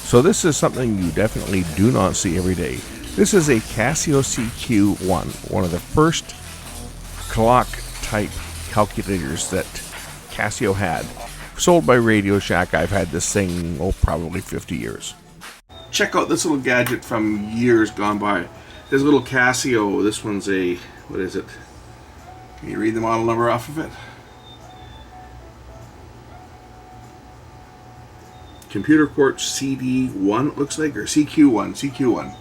So this is something you definitely do not see every day. This is a Casio CQ1, one of the first clock type calculators that Casio had. Sold by Radio Shack. I've had this thing, probably 50 years. Check out this little gadget from years gone by. There's a little Casio. This one's a, what is it? Can you read the model number off of it? Computer Quartz CD1, it looks like, or CQ1.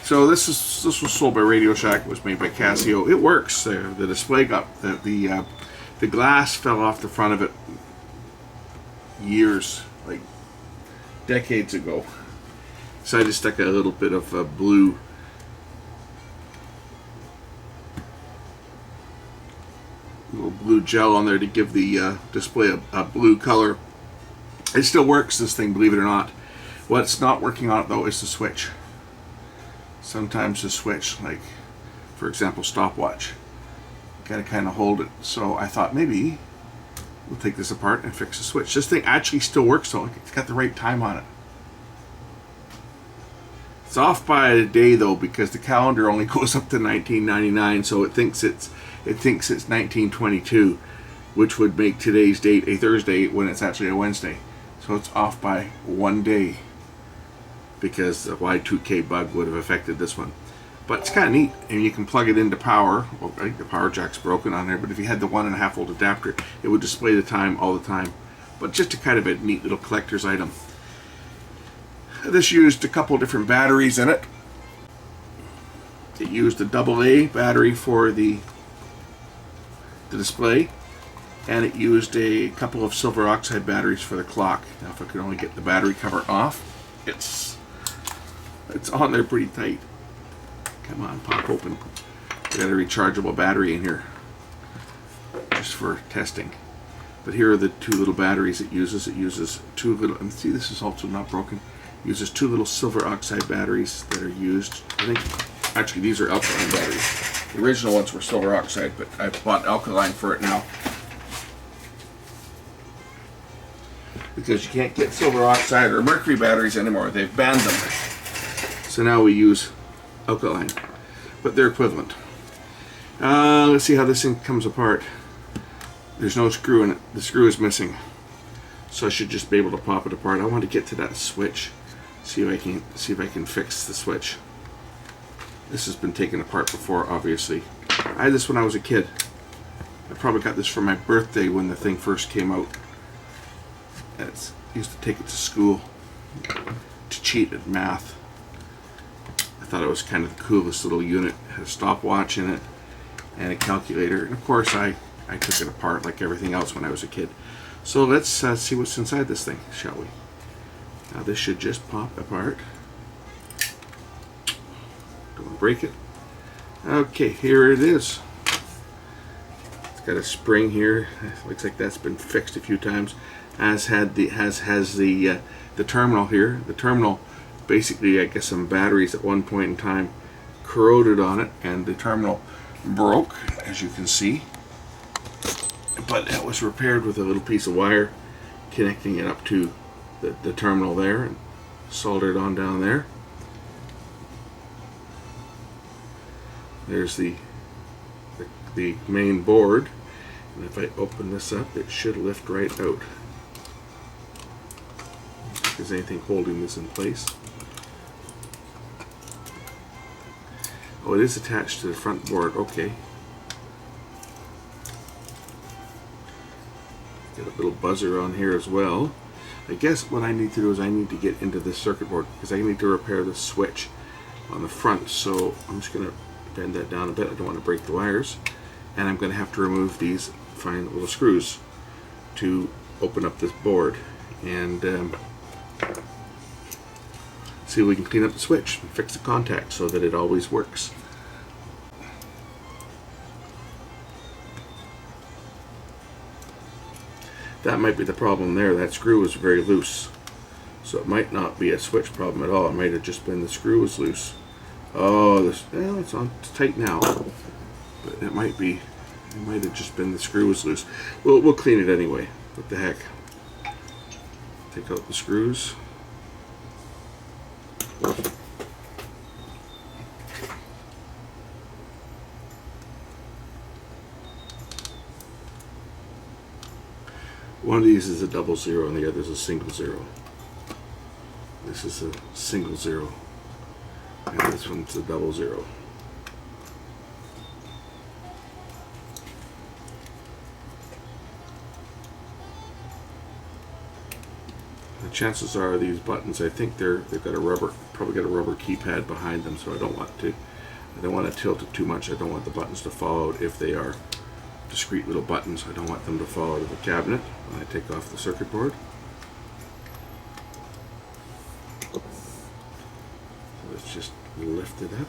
So this was sold by Radio Shack. It was made by Casio. It works. The display got the glass fell off the front of it years, like decades ago. So I just stuck a little bit of blue gel on there to give the display a blue color. It still works, this thing, believe it or not. What's not working on it though is the switch. Sometimes the switch, like for example stopwatch, gotta kind of hold it. So I thought maybe we'll take this apart and fix the switch. This thing actually still works though. It's got the right time on it. It's off by a day though because the calendar only goes up to 1999, so it thinks it's 1922, which would make today's date a Thursday when it's actually a Wednesday. So it's off by one day because the Y2K bug would have affected this one. But it's kind of neat, and you can plug it into power. Well, I think the power jack's broken on there, but if you had the 1.5 volt adapter, it would display the time all the time. But just a kind of a neat little collector's item. This used a couple different batteries in it. It used a AA battery for the display, and it used a couple of silver oxide batteries for the clock. Now if I could only get the battery cover off, it's on there pretty tight. Come on, pop open. We got a rechargeable battery in here just for testing. But here are the two little batteries it uses. It uses two little, and see, this is also not broken. It uses two little silver oxide batteries that are used. I think actually these are alkaline batteries. The original ones were silver oxide, but I bought alkaline for it now because you can't get silver oxide or mercury batteries anymore. They've banned them. So now we use alkaline, but they're equivalent. Let's see how this thing comes apart. There's no screw in it. The screw is missing, so I should just be able to pop it apart. I want to get to that switch, see if I can fix the switch. This has been taken apart before, obviously. I had this when I was a kid. I probably got this for my birthday when the thing first came out. I used to take it to school to cheat at math. I thought it was kind of the coolest little unit. It had a stopwatch in it and a calculator. And of course I took it apart like everything else when I was a kid. So let's see what's inside this thing, shall we? Now this should just pop apart. Don't want to break it. Okay, here it is. It's got a spring here. It looks like that's been fixed a few times. Has the terminal here. The terminal, basically, I guess some batteries at one point in time corroded on it, and the terminal broke, as you can see. But it was repaired with a little piece of wire connecting it up to the terminal there and soldered on down there. There's the main board, and if I open this up, it should lift right out. If there's anything holding this in place. Oh, it is attached to the front board. Okay. Got a little buzzer on here as well. I guess what I need to do is I need to get into this circuit board because I need to repair the switch on the front. So I'm just going to bend that down a bit. I don't want to break the wires. And I'm going to have to remove these fine little screws to open up this board and see if we can clean up the switch and fix the contact so that it always works. That might be the problem there. That screw is very loose. So it might not be a switch problem at all. It might have just been the screw was loose. Oh, well, it's tight now. But it might have just been the screw was loose. We'll clean it anyway. What the heck? Take out the screws. One of these is a double zero and the other is a single zero. This is a single zero and this one's a double zero. The chances are these buttons, I think they've got a rubber, probably got a rubber keypad behind them, so I don't want to tilt it too much. I don't want the buttons to fall out if they are discrete little buttons. I don't want them to fall out of the cabinet when I take off the circuit board. So let's just lift it up.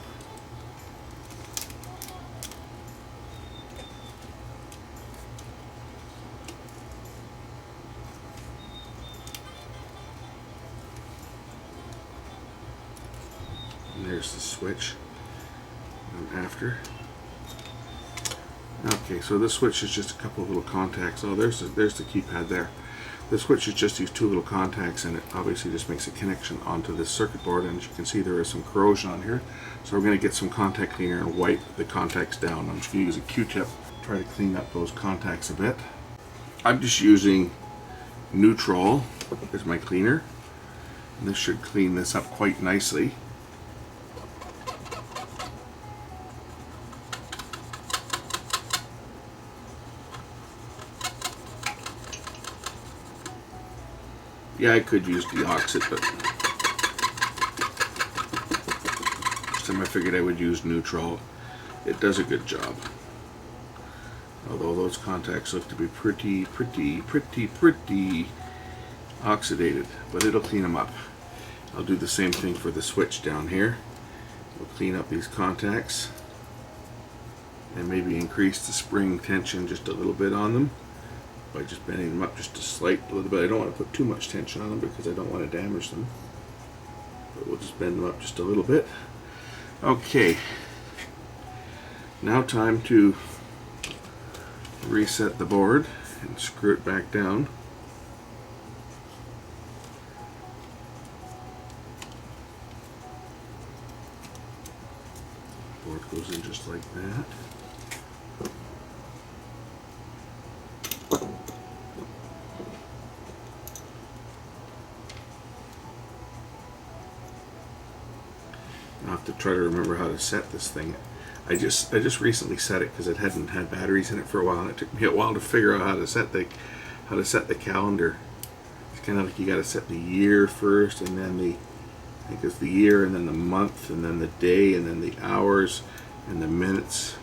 And there's the switch I'm after. Okay, so this switch is just a couple of little contacts. Oh, there's the keypad there. The switch is just these two little contacts, and it obviously just makes a connection onto this circuit board. And as you can see, there is some corrosion on here. So we're going to get some contact cleaner and wipe the contacts down. I'm just going to use a Q-tip, try to clean up those contacts a bit. I'm just using Neutral as my cleaner, and this should clean this up quite nicely. Yeah, I could use deoxit, but this time I figured I would use Neutral. It does a good job. Although those contacts look to be pretty oxidated, but it'll clean them up. I'll do the same thing for the switch down here. We'll clean up these contacts and maybe increase the spring tension just a little bit on them by just bending them up just a little bit. I don't want to put too much tension on them because I don't want to damage them. But we'll just bend them up just a little bit. Okay. Now time to reset the board and screw it back down. Board goes in just like that. I'll have to try to remember how to set this thing. I just recently set it because it hadn't had batteries in it for a while, and it took me a while to figure out how to set the calendar. It's kind of like you got to set the year first, and then I think it's the year, and then the month, and then the day, and then the hours, and the minutes.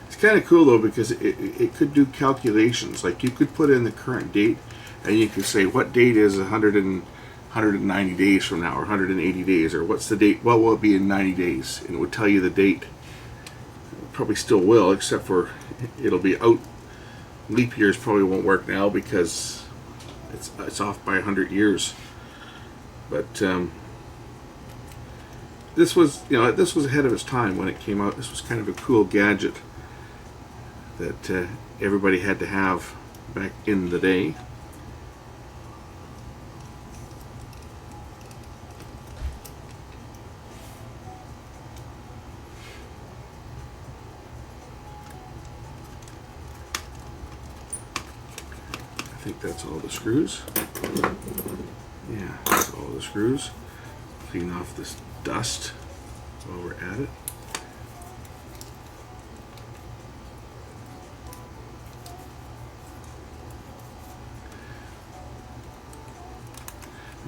It's kind of cool though because it could do calculations. Like you could put in the current date, and you could say what date is 190 days from now, or 180 days, or what's the date? What will it be in 90 days? And it would tell you the date. It probably still will, except for it'll be out. Leap years probably won't work now because it's off by 100 years. But this was ahead of its time when it came out. This was kind of a cool gadget that everybody had to have back in the day. I think that's all the screws. Yeah, that's all the screws. Clean off this dust while we're at it.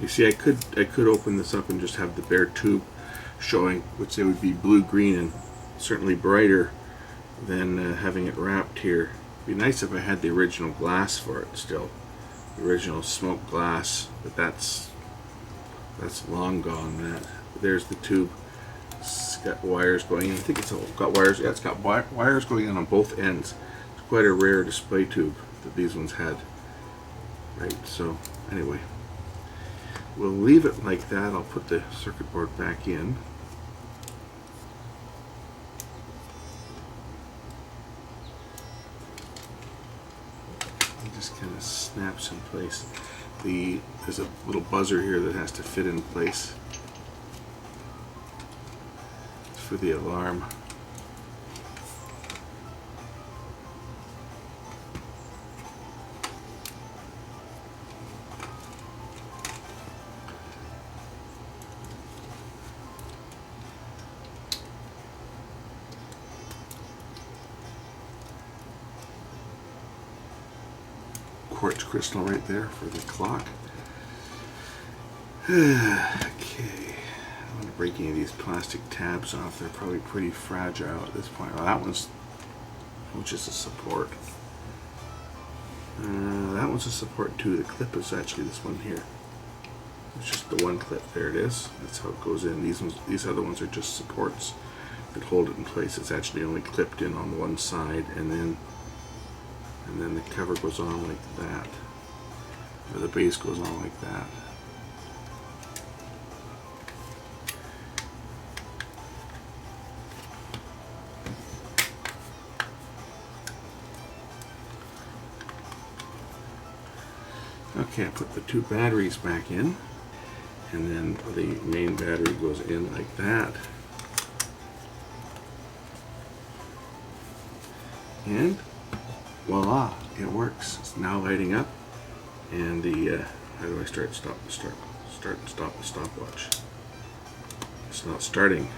You see, I could open this up and just have the bare tube showing, which they would be blue-green and certainly brighter than having it wrapped here. It'd be nice if I had the original glass for it still, the original smoked glass, but that's long gone. There's the tube. It's got wires going in. I think it's all got wires. Yeah, it's got wires going in on both ends. It's quite a rare display tube that these ones had. Right. So anyway, we'll leave it like that. I'll put the circuit board back in. Just kind of snaps in place. There's a little buzzer here that has to fit in place. through the alarm. Quartz crystal right there for the clock. Okay, I'm going to break any of these plastic tabs off. They're probably pretty fragile at this point. Well, that one's just a support. That one's a support too. The clip is actually this one here. It's just the one clip. There it is. That's how it goes in. These other ones are just supports that hold it in place. It's actually only clipped in on one side, and then the cover goes on like that, or the base goes on like that. Okay, I put the two batteries back in, and then the main battery goes in like that. And voila, it works. It's now lighting up. And the how do I start and stop the stopwatch? It's not starting.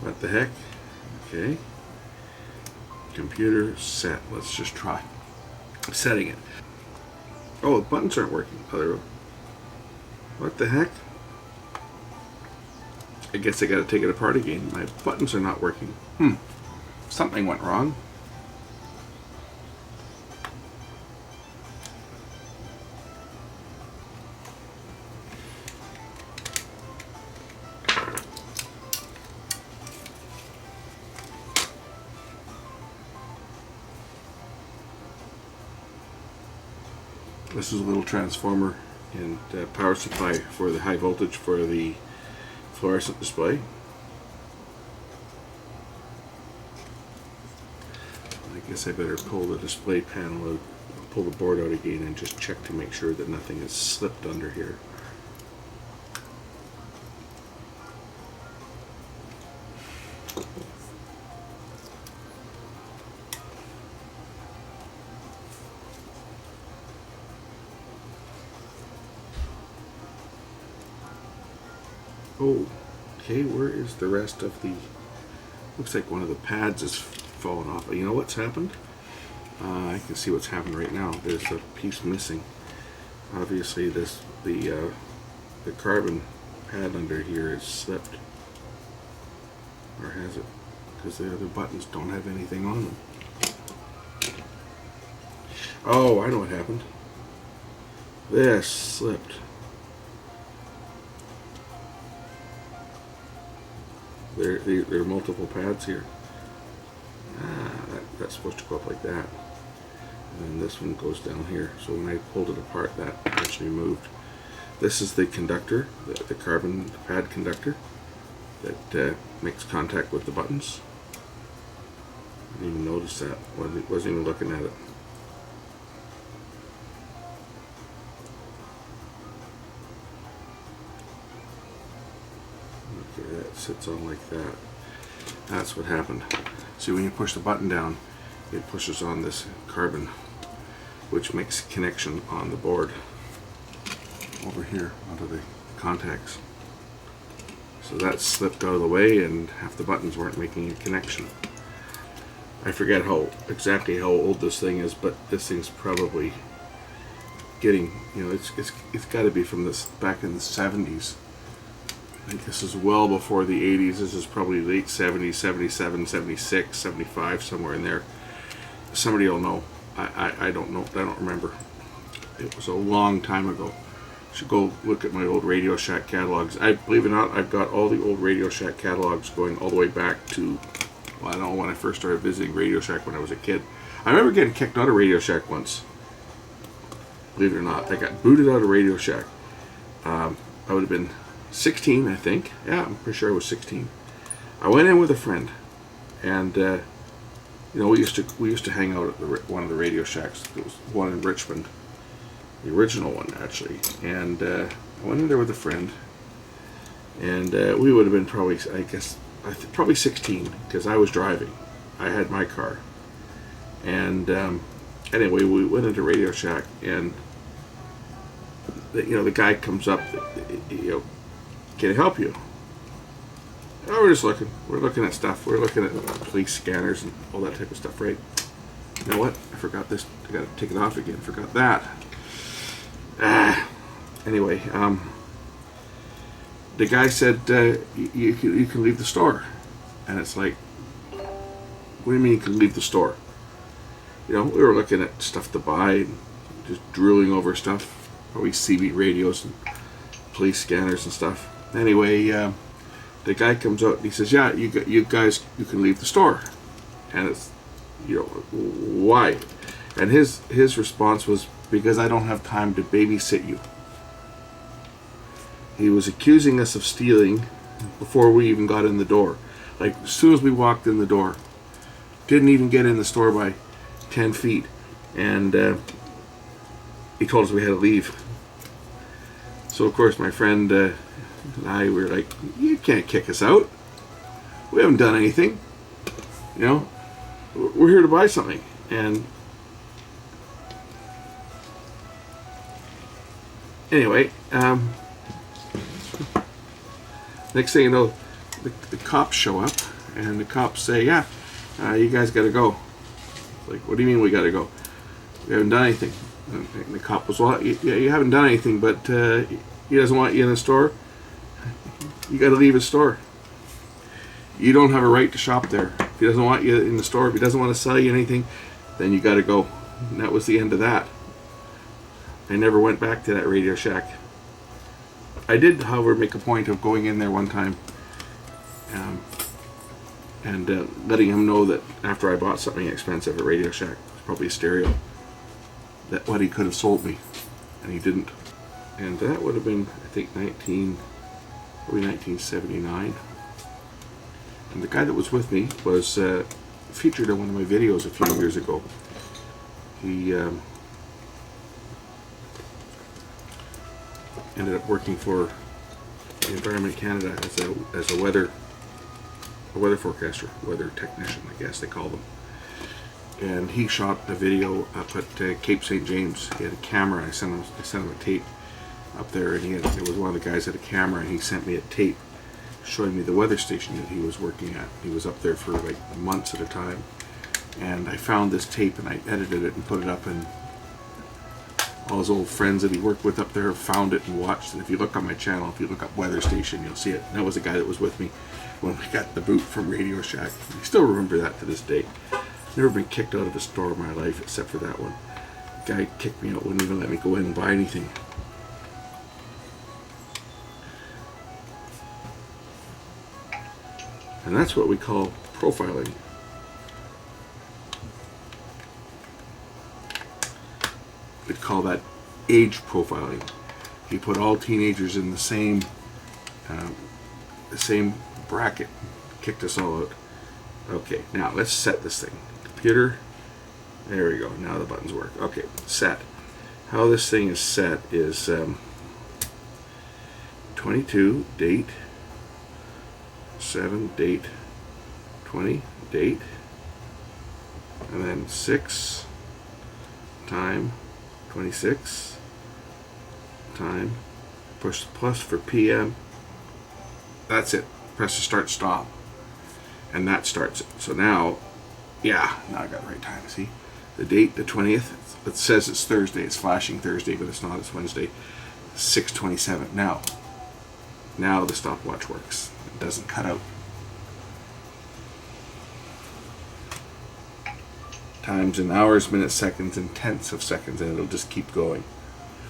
What the heck? Okay. Computer set. Let's just try setting it. Oh, the buttons aren't working. Oh, there we go. What the heck? I guess I gotta take it apart again. My buttons are not working. Something went wrong. This is a little transformer and power supply for the high voltage for the fluorescent display. I guess I better pull the display panel out, pull the board out again, and just check to make sure that nothing is slipped under here. Oh, okay, where is the rest of the... Looks like one of the pads is fallen off. You know what's happened? I can see what's happened right now. There's a piece missing. Obviously the carbon pad under here is slipped. Or has it? Because the other buttons don't have anything on them. Oh, I know what happened. This slipped. There are multiple pads here. That's supposed to go up like that. And then this one goes down here. So when I pulled it apart, that actually moved. This is the conductor, the carbon pad conductor that makes contact with the buttons. I didn't even notice that. Wasn't even looking at it. That sits on like that. That's what happened. See, when you push the button down, it pushes on this carbon, which makes a connection on the board over here onto the contacts. So that slipped out of the way, and half the buttons weren't making a connection. I forget exactly how old this thing is, but this thing's probably getting, it's got to be from this back in the 70s. I think this is well before the 80s. This is probably late 70s, 77, 76, 75, somewhere in there. Somebody will know. I don't know. I don't remember. It was a long time ago. You should go look at my old Radio Shack catalogs. Believe it or not, I've got all the old Radio Shack catalogs going all the way back to, well, I don't know, when I first started visiting Radio Shack when I was a kid. I remember getting kicked out of Radio Shack once. Believe it or not, I got booted out of Radio Shack. I would have been 16, I think. Yeah, I'm pretty sure I was 16. I went in with a friend, and we used to hang out at one of the Radio Shacks. There was one in Richmond, the original one actually. And I went in there with a friend, and we would have been probably, I guess, probably 16, because I was driving. I had my car. And anyway, we went into Radio Shack, and the guy comes up, can I help you? Oh, we're just looking. We're looking at stuff. We're looking at police scanners and all that type of stuff, right? You know what? I forgot this. I got to take it off again. Forgot that. Anyway, the guy said, you can leave the store. And it's like, what do you mean you can leave the store? We were looking at stuff to buy and just drooling over stuff. Probably CB radios and police scanners and stuff. Anyway, the guy comes out and he says, yeah, you guys, you can leave the store. And it's, why? And his response was, because I don't have time to babysit you. He was accusing us of stealing before we even got in the door. Like, as soon as we walked in the door, didn't even get in the store by 10 feet. And he told us we had to leave. So, of course, my friend and I were like, you can't kick us out. We haven't done anything. We're here to buy something. And anyway, next thing you know, the cops show up, and the cops say, yeah, you guys got to go. Like, what do you mean we got to go? We haven't done anything. And the cop was, well, you haven't done anything, but he doesn't want you in the store. You got to leave his store. You don't have a right to shop there. If he doesn't want you in the store, if he doesn't want to sell you anything, then you got to go. And that was the end of that. I never went back to that Radio Shack. I did, however, make a point of going in there one time and letting him know that after I bought something expensive at Radio Shack, probably a stereo, that what he could have sold me, and he didn't. And that would have been, I think, probably 1979. And the guy that was with me was featured in one of my videos a few years ago. He ended up working for the Environment Canada as a weather forecaster, weather technician, I guess they call them. And he shot a video up at Cape St. James. He had a camera. I sent him a tape up there, and it was one of the guys that had a camera, and he sent me a tape showing me the weather station that he was working at. He was up there for like months at a time, and I found this tape and I edited it and put it up, and all his old friends that he worked with up there found it and watched it. If you look on my channel, if you look up weather station, you'll see it. And that was the guy that was with me when we got the boot from Radio Shack. I still remember that to this day. Never been kicked out of a store in my life except for that one. The guy kicked me out, wouldn't even let me go in and buy anything. And that's what we call profiling. We'd call that age profiling. He put all teenagers in the same bracket, kicked us all out. Okay, now let's set this thing. Computer, there we go. Now the buttons work. Okay, set. How this thing is set is 22 date, 7 date, 20 date, and then 6 time, 26 time, push the plus for PM. That's it. Press the start stop, and that starts it. So now, now I got the right time. See the date, the 20th. It says it's Thursday. It's flashing Thursday, but it's not. It's Wednesday. 6:27. Now the stopwatch works. It doesn't cut out. Times in hours, minutes, seconds, and tenths of seconds, and it'll just keep going.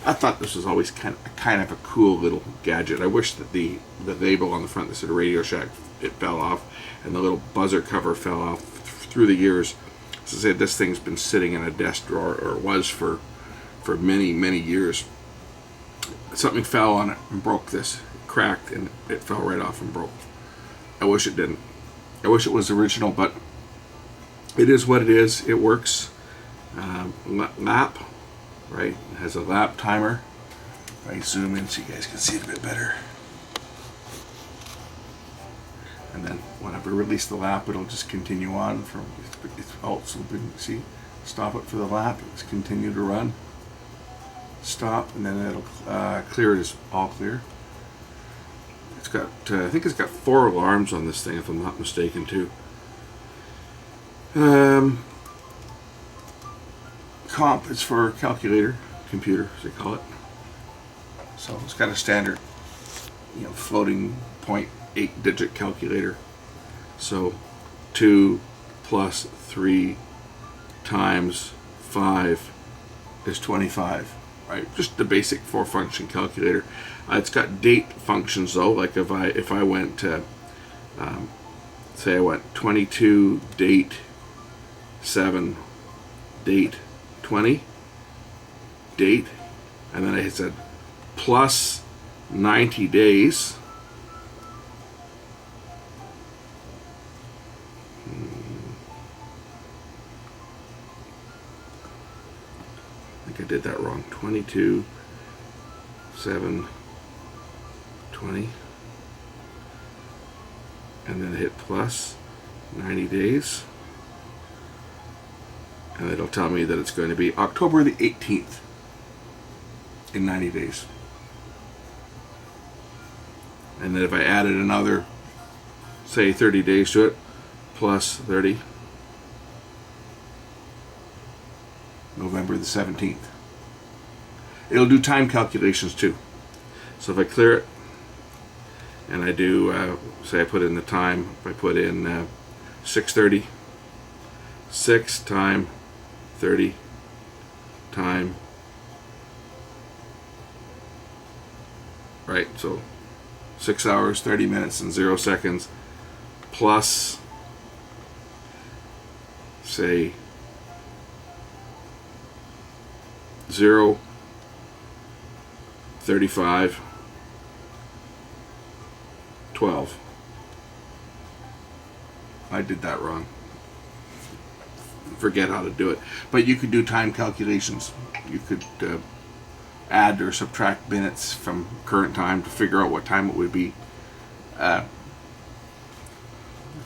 I thought this was always kind of a cool little gadget. I wish that the label on the front that said Radio Shack, it fell off, and the little buzzer cover fell off through the years. As I said, this thing's been sitting in a desk drawer, or was for many, many years. Something fell on it and broke this. It cracked, and it fell right off and broke. I wish it didn't. I wish it was original, but it is what it is. It works. Lap, right? It has a lap timer. If I zoom in so you guys can see it a bit better. And then whenever I release the lap, it'll just continue on from, it's also been, see, stop it for the lap, it's continue to run, stop, and then it'll clear it as all clear. It's got, I think it's got 4 alarms on this thing, if I'm not mistaken, too. Comp is for calculator, computer, as they call it. So it's got a standard, you know, floating point 8-digit calculator. So 2 plus 3 times 5 is 25, right? Just the basic 4-function calculator. It's got date functions though. Like if I went to say I went 22 date 7 date 20 date, and then I said plus 90 days. I think I did that wrong. 22 7 20, and then I hit plus 90 days, and it'll tell me that it's going to be October the 18th in 90 days. And then if I added another, say 30 days to it, plus 30, November the 17th. It'll do time calculations too. So if I clear it, and I do, say I put in the time, if I put in 6:30, 6 time 30 time, right, so 6 hours, 30 minutes, and 0 seconds, plus, say, 0, 35, 12. I did that wrong. Forget how to do it. But you could do time calculations. You could add or subtract minutes from current time to figure out what time it would be.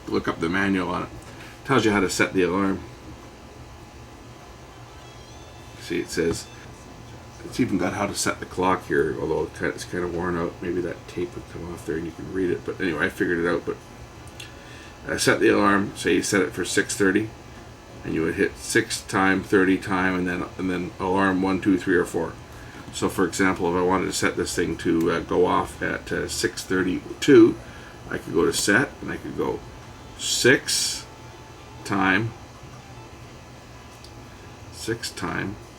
Look up the manual on it. Tells you how to set the alarm. See, it says, it's even got how to set the clock here, although it's kind of worn out. Maybe that tape would come off there and you can read it. But anyway, I figured it out. But set the alarm. Say you set it for 6:30, and you would hit 6 time 30 time, and then alarm 1, 2, 3, or 4. So for example, if I wanted to set this thing to go off at 6:32, I could go to set, and I could go 6 time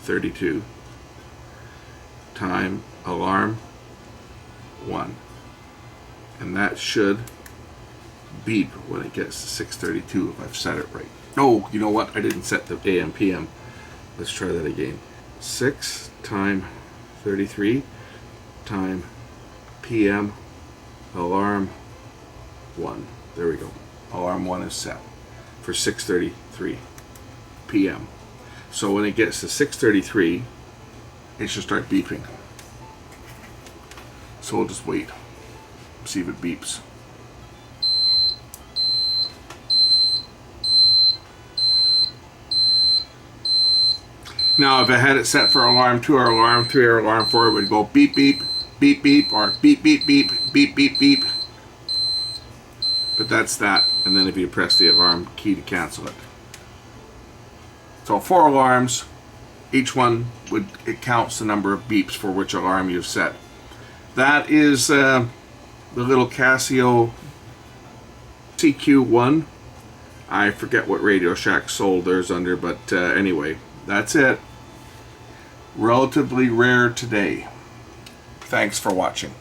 32 time alarm 1, and that should beep when it gets to 6:32 if I've set it right. Oh, you know what? I didn't set the AM PM. Let's try that again. 6 time 33 time PM alarm 1. There we go. Alarm 1 is set for 6:33 PM. So when it gets to 6:33, it should start beeping. So we'll just wait, see if it beeps. Now if I had it set for alarm 2 or alarm 3 or alarm 4, it would go beep beep, beep beep, or beep beep beep, beep beep beep. But that's that, and then if you press the alarm key to cancel it. So 4 alarms, each one it counts the number of beeps for which alarm you've set. That is the little Casio CQ1. I forget what Radio Shack sold theirs under, but anyway, that's it. Relatively rare today. Thanks for watching.